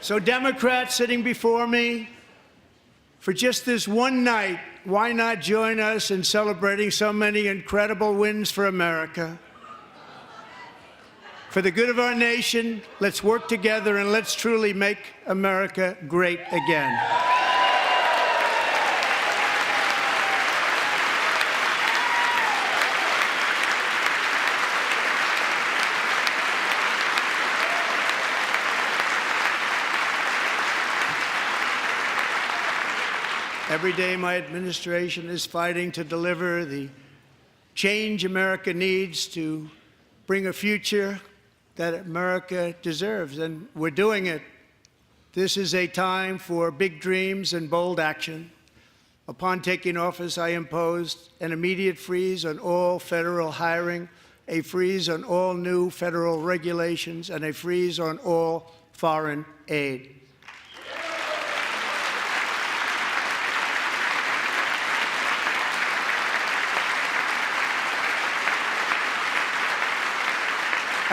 So Democrats sitting before me, for just this one night, why not join us in celebrating so many incredible wins for America? For the good of our nation, let's work together and let's truly make America great again. Every day, my administration is fighting to deliver the change America needs to bring a future that America deserves, and we're doing it. This is a time for big dreams and bold action. Upon taking office, I imposed an immediate freeze on all federal hiring, a freeze on all new federal regulations, and a freeze on all foreign aid.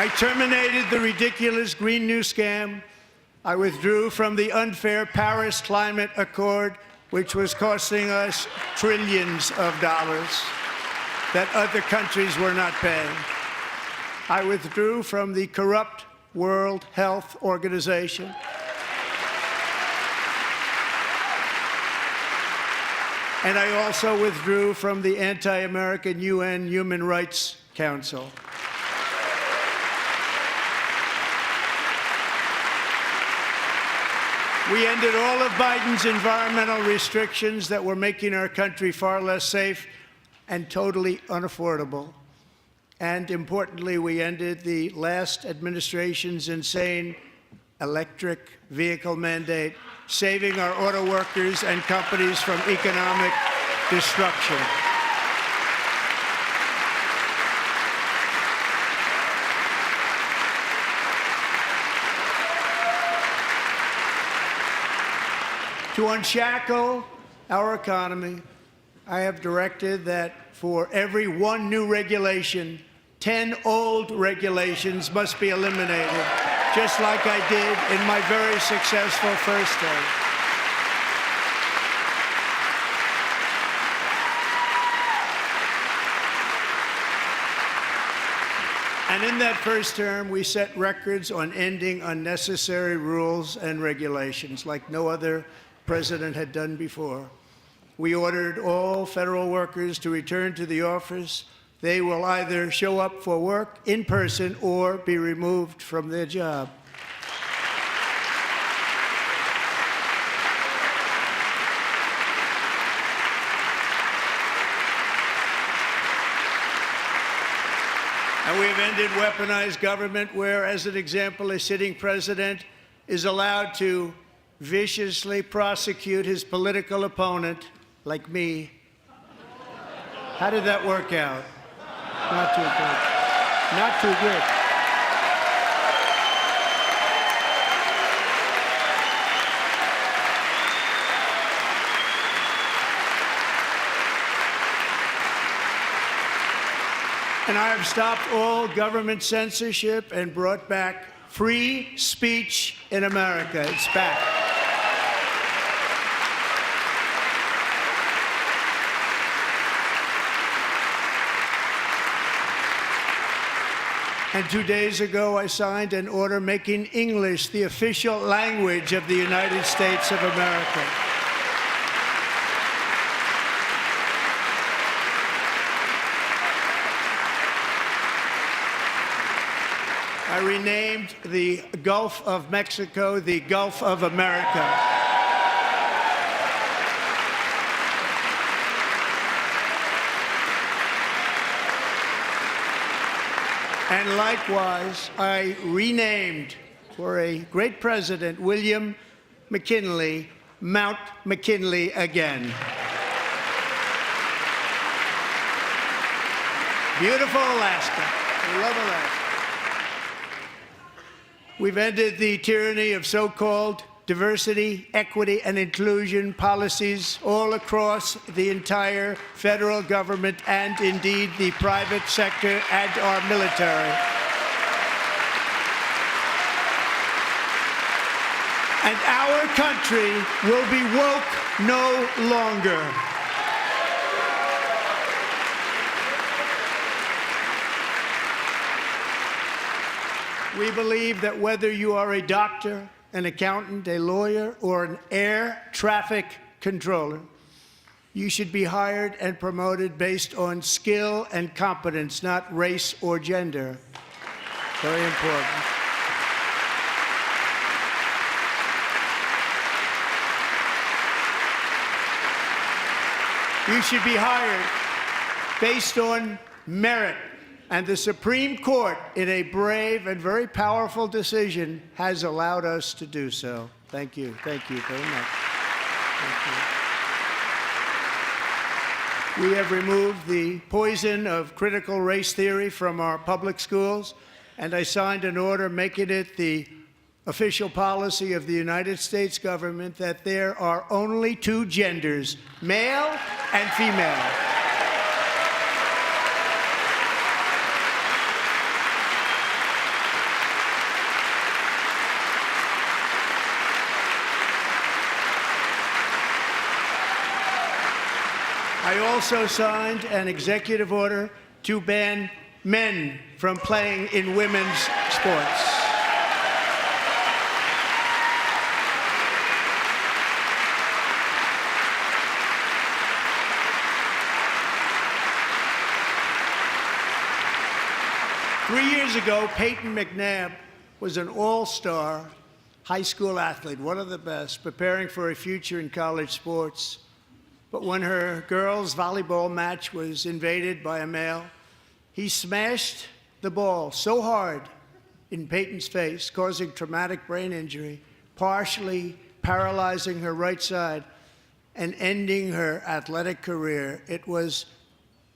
I terminated the ridiculous Green New Scam. I withdrew from the unfair Paris Climate Accord, which was costing us trillions of dollars that other countries were not paying. I withdrew from the corrupt World Health Organization. And I also withdrew from the anti-American UN Human Rights Council. We ended all of Biden's environmental restrictions that were making our country far less safe and totally unaffordable. And importantly, we ended the last administration's insane electric vehicle mandate, saving our auto workers and companies from economic destruction. To unshackle our economy, I have directed that for every one new regulation, 10 old regulations must be eliminated, just like I did in my very successful first term. And in that first term, we set records on ending unnecessary rules and regulations like no other president had done before. We ordered all federal workers to return to the office. They will either show up for work in person or be removed from their job. And we have ended weaponized government where, as an example, a sitting president is allowed to viciously prosecute his political opponent, like me. How did that work out? Not too good. Not too good. And I have stopped all government censorship and brought back free speech in America. It's back. And 2 days ago, I signed an order making English the official language of the United States of America. I renamed the Gulf of Mexico the Gulf of America. And likewise, I renamed, for a great president, William McKinley, Mount McKinley again. Beautiful Alaska. We love Alaska. We've ended the tyranny of so-called diversity, equity, and inclusion policies all across the entire federal government and indeed the private sector and our military. and our country will be woke no longer. We believe that whether you are a doctor, an accountant, a lawyer, or an air traffic controller, you should be hired and promoted based on skill and competence, not race or gender. Very important. You should be hired based on merit. And the Supreme Court, in a brave and very powerful decision, has allowed us to do so. Thank you. Thank you very much. Thank you. We have removed the poison of critical race theory from our public schools, and I signed an order making it the official policy of the United States government that there are only two genders, male and female. I also signed an executive order to ban men from playing in women's sports. Three years ago, Peyton McNabb was an all-star high school athlete, one of the best, preparing for a future in college sports. But when her girls' volleyball match was invaded by a male, he smashed the ball so hard in Peyton's face, causing traumatic brain injury, partially paralyzing her right side and ending her athletic career. It was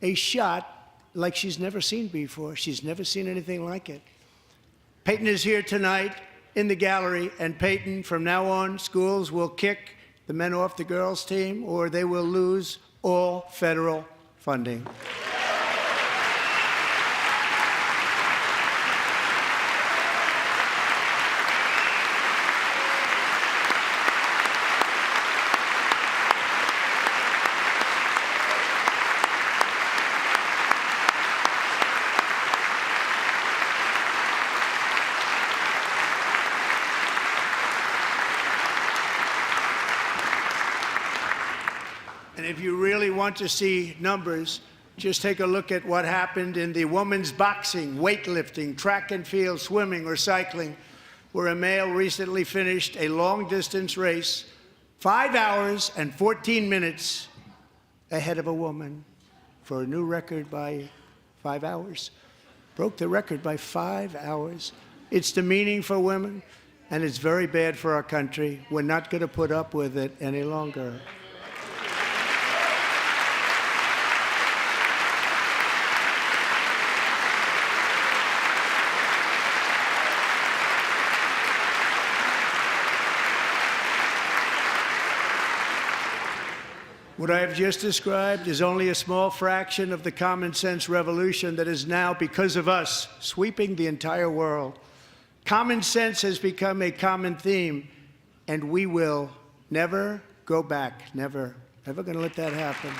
a shot like she's never seen before. She's never seen anything like it. Peyton is here tonight in the gallery, and Peyton, from now on, schools will kick the men off the girls' team, or they will lose all federal funding. And if you really want to see numbers, just take a look at what happened in the women's boxing, weightlifting, track and field, swimming, or cycling, where a male recently finished a long-distance race 5 hours and 14 minutes ahead of a woman for a new record by 5 hours. Broke the record by 5 hours. It's demeaning for women, and it's very bad for our country. We're not going to put up with it any longer. What I have just described is only a small fraction of the common sense revolution that is now, because of us, sweeping the entire world. Common sense has become a common theme, and we will never go back. Never. Never going to let that happen.